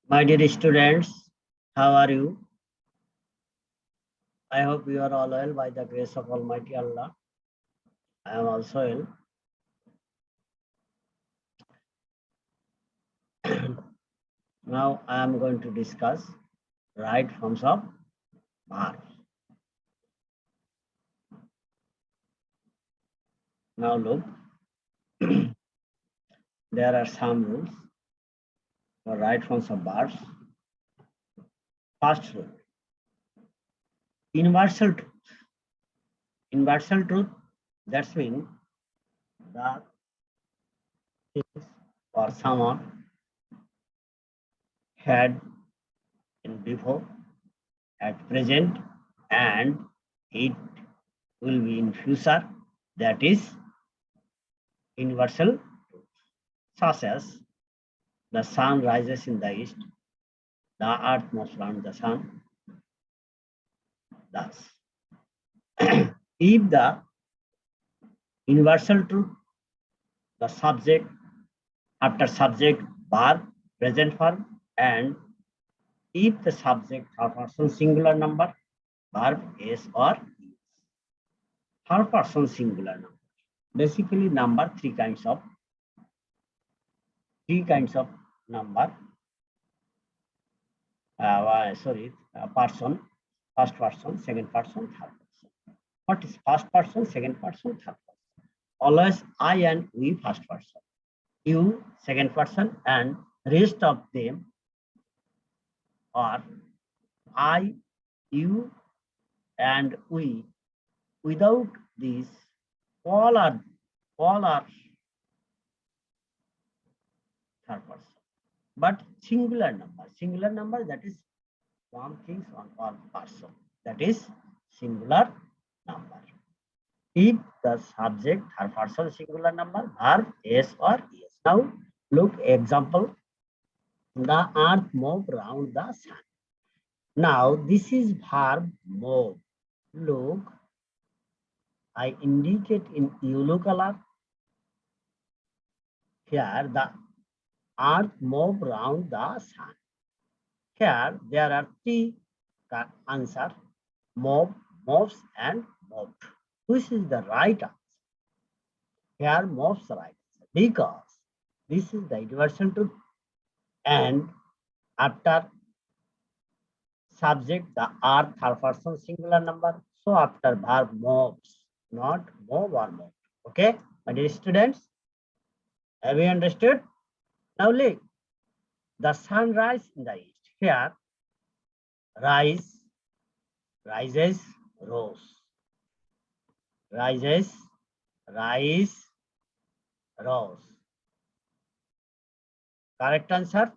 My dear students, how are you? I hope you are all well by the grace of Almighty Allah. I am also well. Now I am going to discuss right forms of verbs. Now look, there are some rules for right forms of verbs. First rule, universal truth. Universal truth, that's mean the things or someone had in before, at present, and it will be in future. That is universal truth. Such as the sun rises in the east, the earth moves around the sun. Thus, if the universal truth, the subject, after subject, verb, present form, and if the subject third person singular number, verb is or is. Third person singular number. Basically, number three kinds of number. Person, first person, second person, third person. What is first person, second person, third person? Always I and we first person, you second person, and rest of them are I, you, and we. Without these, all are third person. But singular number that is one things on one person. That is singular number. If the subject third person singular number, verb yes or yes. Now look example. The earth moved around the sun. Now this is verb move. Look, I indicate in yellow color. Here the earth moved around the sun. Here there are three answers: move, moves, and moved. Which is the right answer? Here moves right answer because this is the universal truth, and after subject the earth third person singular number. So after verb moves, not move or move. Okay, my dear students, have you understood? Now look, the sun rises in the east. Here, rise, rises, rose. Rises, rise, rose. Correct answer,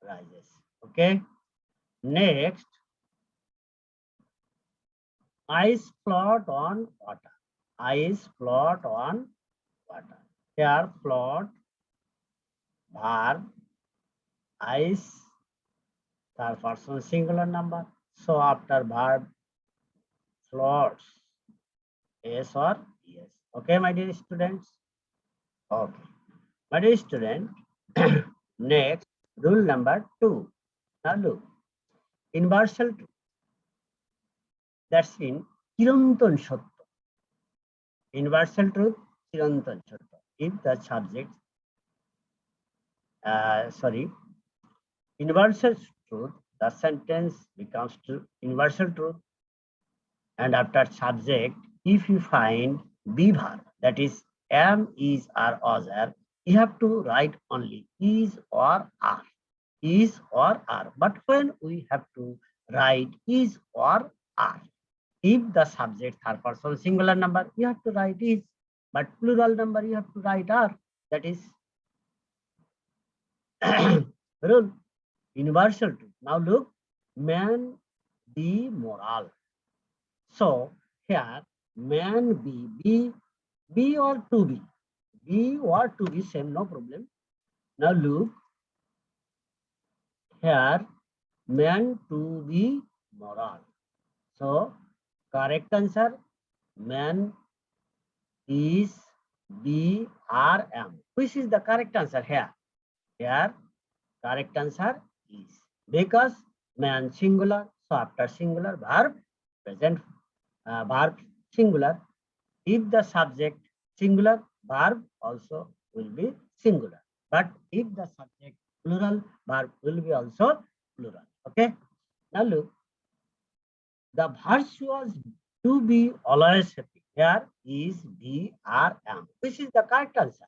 rises. Okay. Next, ice float on water. Ice float on water. Here, float, verb, ice, third person singular number. So after verb, floats, yes or yes. Okay, my dear students. Okay, my dear student. Next, rule number 2. Now look, universal truth. That's in Chirantan Shatya. Universal truth, Chirantan Shatya. If the subject, universal truth, the sentence becomes true, universal truth. And after subject, if you find be verb, that is am, is, or other, you have to write only is or are. Is or are. But when we have to write is or are, if the subject third person singular number, you have to write is, but plural number you have to write are. That is rule, universal truth. Now look, man be moral. So here man be or to be or to be same, no problem. Now look, here man to be moral. So correct answer, man is be are am. Which is the correct answer here? Here correct answer is. Because man singular, so after singular verb, present verb singular. If the subject singular, verb also will be singular. But if the subject plural, verb will be also plural. Okay. Now look, the verb was to be always happy. Here is be are am. This is the correct answer.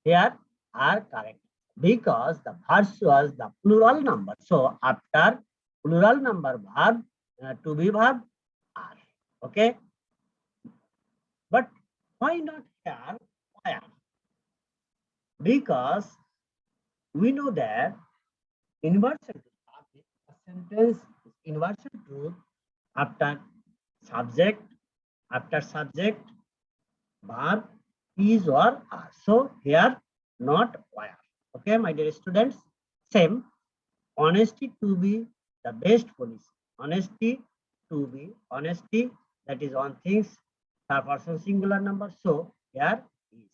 Here are correct because the verb was the plural number. So after plural number verb, to be verb are. Okay. But why not here? Why are? Because we know that inversion truth, a sentence is inversion truth after subject, verb is or are. So here not why. Okay, my dear students. Same honesty to be the best policy. Honesty that is on things third person singular number. So here is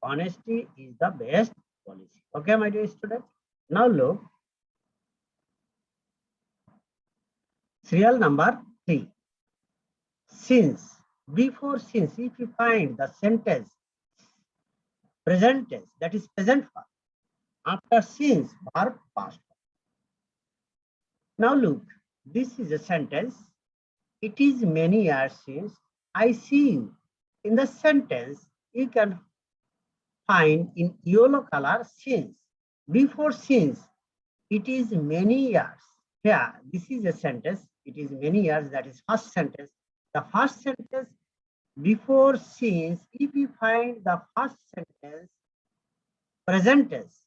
honesty is the best policy. Okay, my dear students. Now look, serial number 3. Since, before since, if you find the sentence present tense, that is present form, after since, verb past. Now look, this is a sentence. It is many years since I see you. In the sentence, you can find in yellow color since. Before since, it is many years. Here, this is a sentence. It is many years. That is first sentence. The first sentence before since. If you find the first sentence present tense,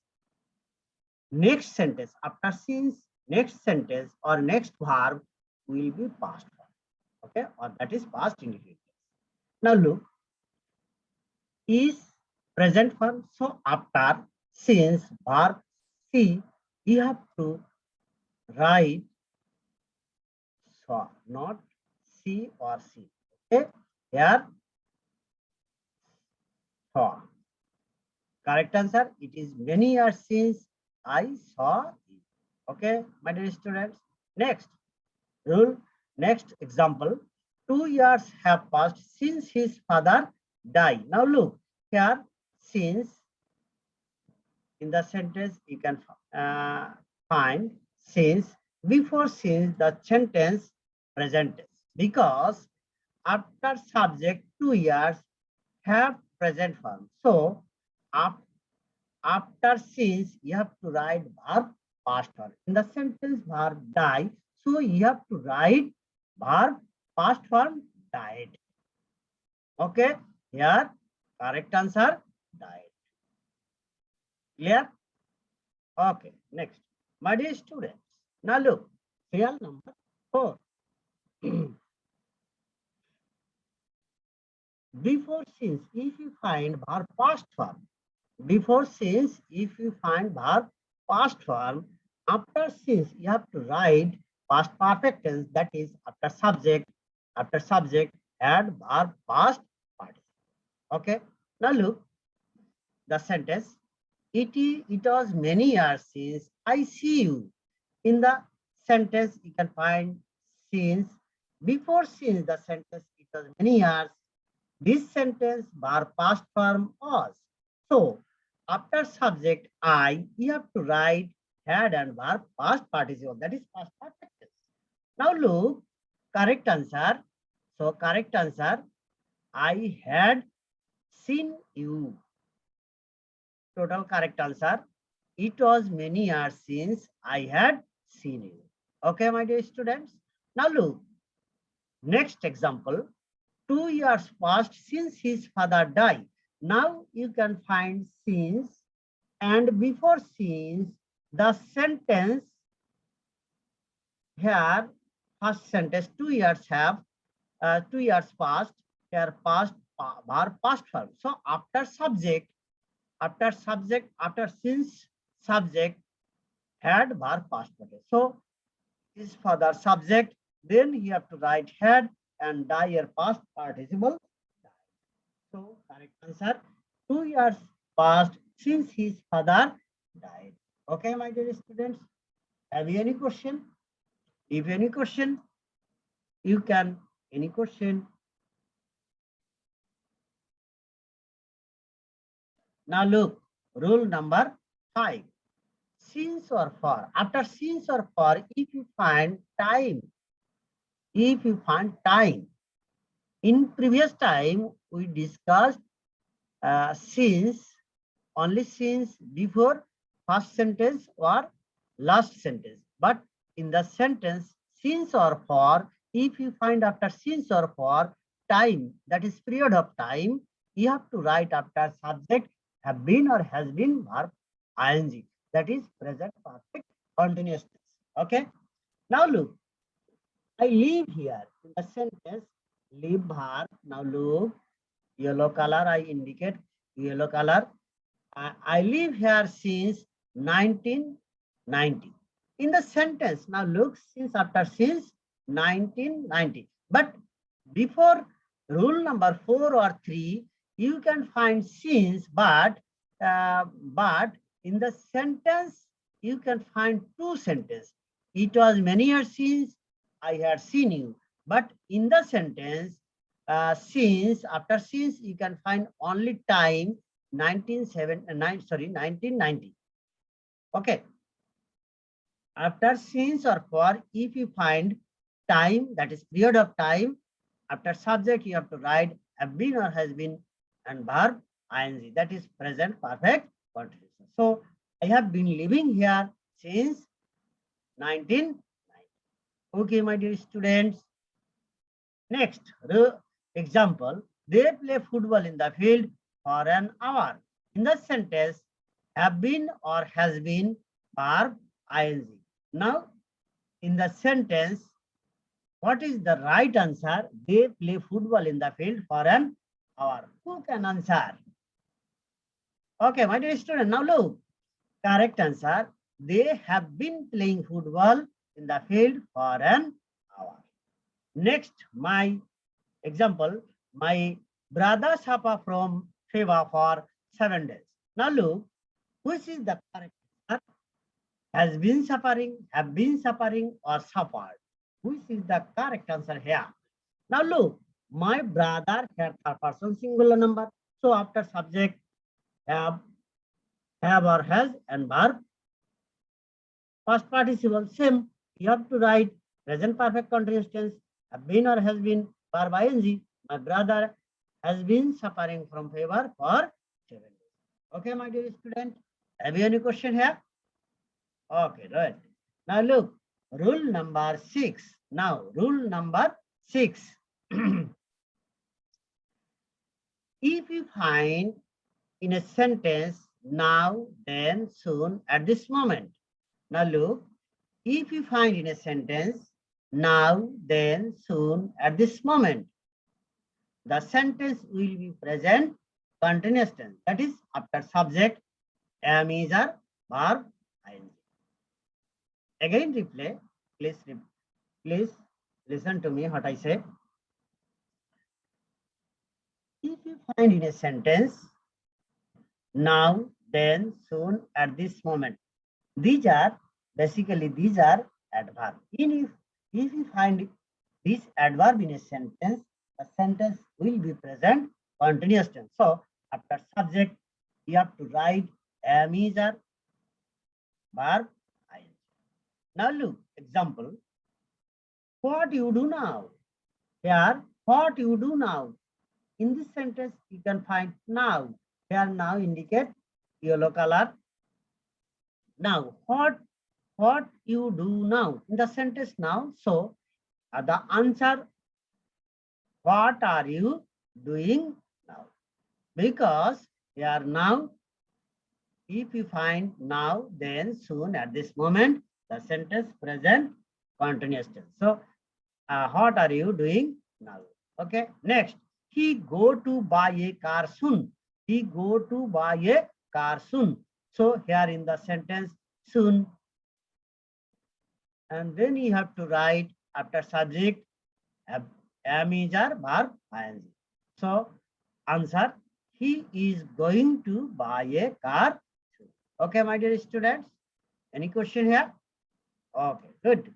next sentence after since, next sentence or next verb will be past form. Okay, or that is past indicated. Now look, is present form. So after since verb see, you have to write saw, not see or see. Okay, here saw. Correct answer. It is many years since I saw it. Okay, my dear students. Next rule. Next example. 2 years have passed since his father died. Now look here. Since in the sentence you can find since. Before since the sentence present tense, because after subject 2 years have present form. So after since you have to write verb past form. In the sentence verb die, so you have to write verb past form died. Okay, here correct answer died. Clear? Okay, next. My dear students, now look, real number 4. Before since, if you find verb past form, before since, if you find verb past form, after since, you have to write past perfect tense, that is after subject, add verb past participle. Okay, now look, the sentence, it was many years since I see you. In the sentence, you can find since. Before since, the sentence, it was many years. This sentence, verb past form was. So, after subject I, you have to write had and verb past participle. That is past perfect tense. Now look, correct answer. So, correct answer, I had seen you. Total correct answer. It was many years since I had seen you. Okay, my dear students. Now look, next example. 2 years passed since his father died. Now you can find since and before since the sentence here. First sentence 2 years have 2 years passed. Here past verb past form. So after since subject had verb past perfect. So his father subject, then you have to write had and die your past participle. So correct answer, 2 years passed since his father died. Okay, my dear students. Have you any question? If any question, you can. Any question? Now look, rule number 5. Since or for. After since or for, if you find time, in previous time we discussed since, only since before first sentence or last sentence. But in the sentence since or for, if you find after since or for time, that is period of time, you have to write after subject have been or has been verb ing. That is present perfect continuous tense. Okay. Now look, I live here. In the sentence, live verb. Now look, yellow color I indicate, yellow color. I live here since 1990. In the sentence, now look, since 1990. But before rule number 4 or 3, you can find since, but in the sentence, you can find two sentences. It was many years since I had seen you. But in the sentence, since, after since, you can find only time 1990. Okay. After since or for, if you find time, that is period of time, after subject, you have to write have been or has been and verb ing. That is present perfect continuous. So I have been living here since 1990. Okay, my dear students. Next example, they play football in the field for an hour. In the sentence, have been or has been verb ing. Now, in the sentence, what is the right answer? They play football in the field for an hour. Who can answer? Okay, my dear student, now look. Correct answer. They have been playing football in the field for an hour. Next, my example, my brother suffer from fever for 7 days. Now look, which is the correct answer? Has been suffering, have been suffering, or suffered? Which is the correct answer here? Now look, my brother had third person singular number. So after subject, have or has, and verb. Past participle, same. You have to write present perfect continuous tense, have been or has been, verb ing. My brother has been suffering from fever for 7 days. Okay, my dear student. Have you any question here? Okay, right. Now look, rule number 6. Now, rule number 6. If you find in a sentence now, then, soon, at this moment. Now look, if you find in a sentence now, then, soon, at this moment, the sentence will be present continuous tense. That is after subject, am, is, or verb ing. Again replay. Please listen to me what I say. If you find in a sentence now, then, soon, at this moment, these are adverb. If you find this adverb in a sentence, the sentence will be present continuous tense. So after subject, you have to write am, is, or verb ing. Now look, example. What you do now? Here, what you do now? In this sentence, you can find now. Here now indicate yellow color. Now, what you do now? In the sentence now, so the answer, what are you doing now? Because here now, if you find now, then, soon, at this moment, the sentence present continuous tense. So, what are you doing now? Okay. Next, he go to buy a car soon. He go to buy a car soon. So here in the sentence soon, and then you have to write after subject am, is, or verb ing. So answer, he is going to buy a car soon. Okay, my dear students. Any question here? Okay, good.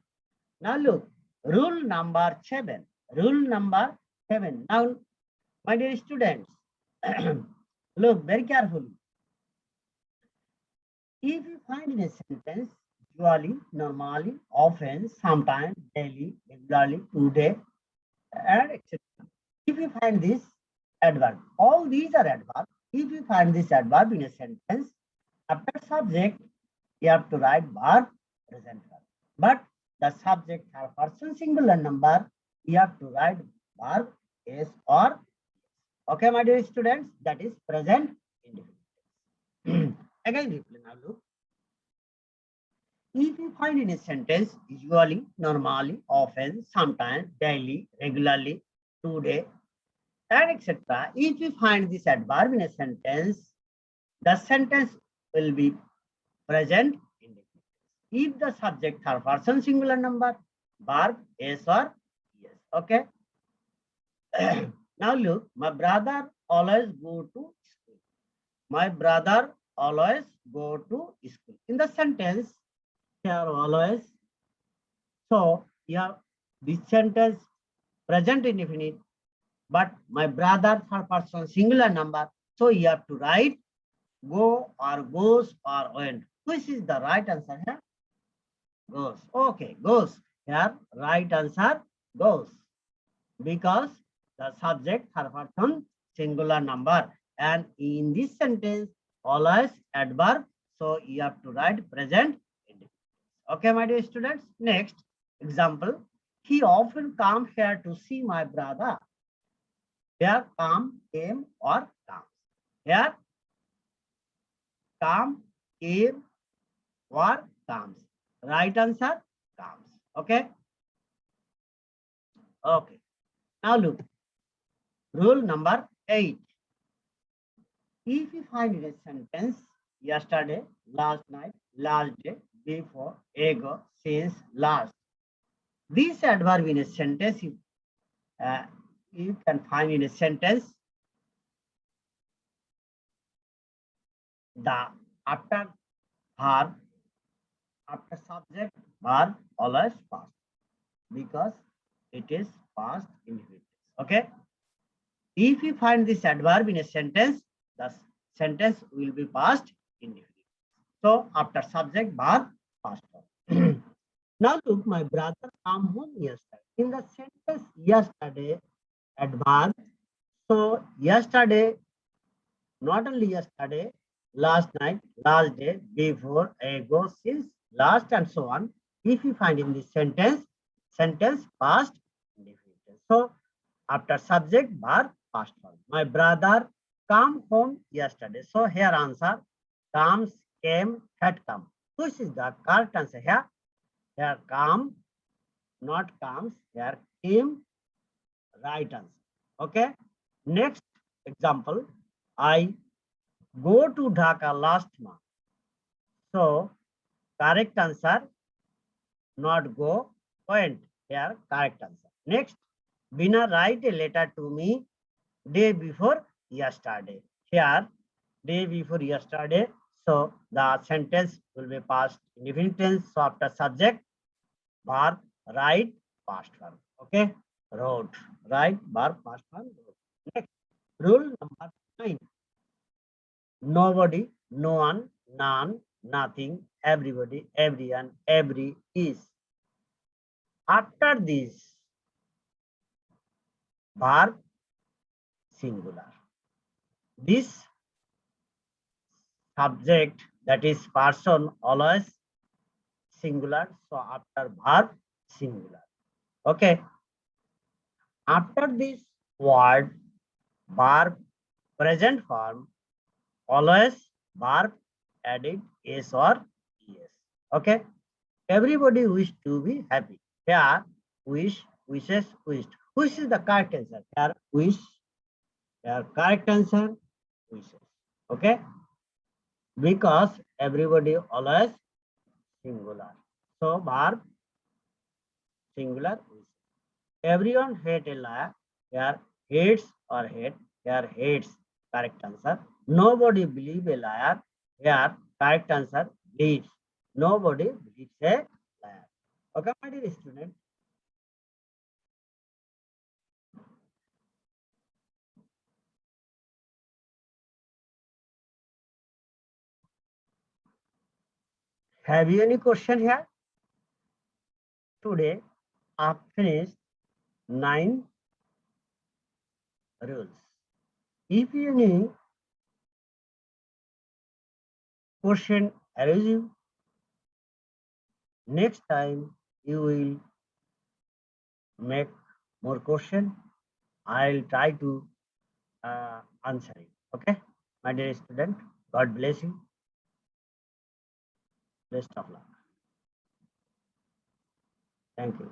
Now look, rule number 7. Rule number 7. Now, my dear students, look very carefully. If you find in a sentence, usually, normally, often, sometimes, daily, regularly, today, and etc. If you find this adverb, all these are adverbs. If you find this adverb in a sentence, after subject, you have to write verb, present verb. But the subject have person singular number, you have to write verb, is or. Okay, my dear students, that is present indefinite. Again, replay now look. If you find in a sentence, usually, normally, often, sometimes, daily, regularly, today, and etc. If you find this adverb in a sentence, the sentence will be present indefinite. If the subject third person singular number, verb yes or yes. Okay. Now look, my brother always go to school. My brother always go to school. In the sentence, here always. So here this sentence present indefinite, but my brother third person singular number. So you have to write go or goes or went. Which is the right answer here? Goes. Okay, goes. Here, right answer goes. Because the subject third person singular number. And in this sentence, always adverb. So you have to write present indefinite. Okay, my dear students. Next example. He often come here to see my brother. Here come, came or comes. Here come, came or comes. Right answer comes. Okay. Okay. Now look. Rule number 8. If you find in a sentence yesterday, last night, last day, before, ago, since, last. This adverb in a sentence you can find in a sentence the after verb, after subject, verb always past because it is past indefinite. Okay. If you find this adverb in a sentence, the sentence will be past indefinite. So after subject, verb, past form. Now look, my brother come home yesterday. In the sentence yesterday, adverb. So yesterday, not only yesterday, last night, last day, before, ago, since, last, and so on. If you find in this sentence, sentence past indefinite. So after subject, verb, past form. My brother come home yesterday. So here answer comes, came, had come. Which is the correct answer here? Here come, not comes. Here came, right answer. Okay. Next example. I go to Dhaka last month. So correct answer, not go, went. Here correct answer. Next, Bina write a letter to me day before yesterday. Here, day before yesterday. So the sentence will be past indefinite tense. So after subject, verb, write, past verb. Okay, wrote, right, verb, past verb. Next, rule number 9. Nobody, no one, none, nothing, everybody, everyone, every is. After this, verb, singular. This subject, that is person, always singular. So after verb, singular. Okay. After this word, verb, present form, always verb added is or es. Okay. Everybody wish to be happy. Here, wish, wishes, wished. Which is the correct answer? Here, wish. Here, correct answer, wishes. Okay. Because everybody always singular. So verb singular. Everyone hate a liar. Here hates or hate. Here hates. Correct answer. Nobody believe a liar. Here correct answer believes. Nobody believes a liar. Okay, my dear student. Have you any question here? Today, I've finished 9 rules. If you any question arises you, next time you will make more question. I'll try to answer it. Okay, my dear student. God bless you. Best of luck. Thank you.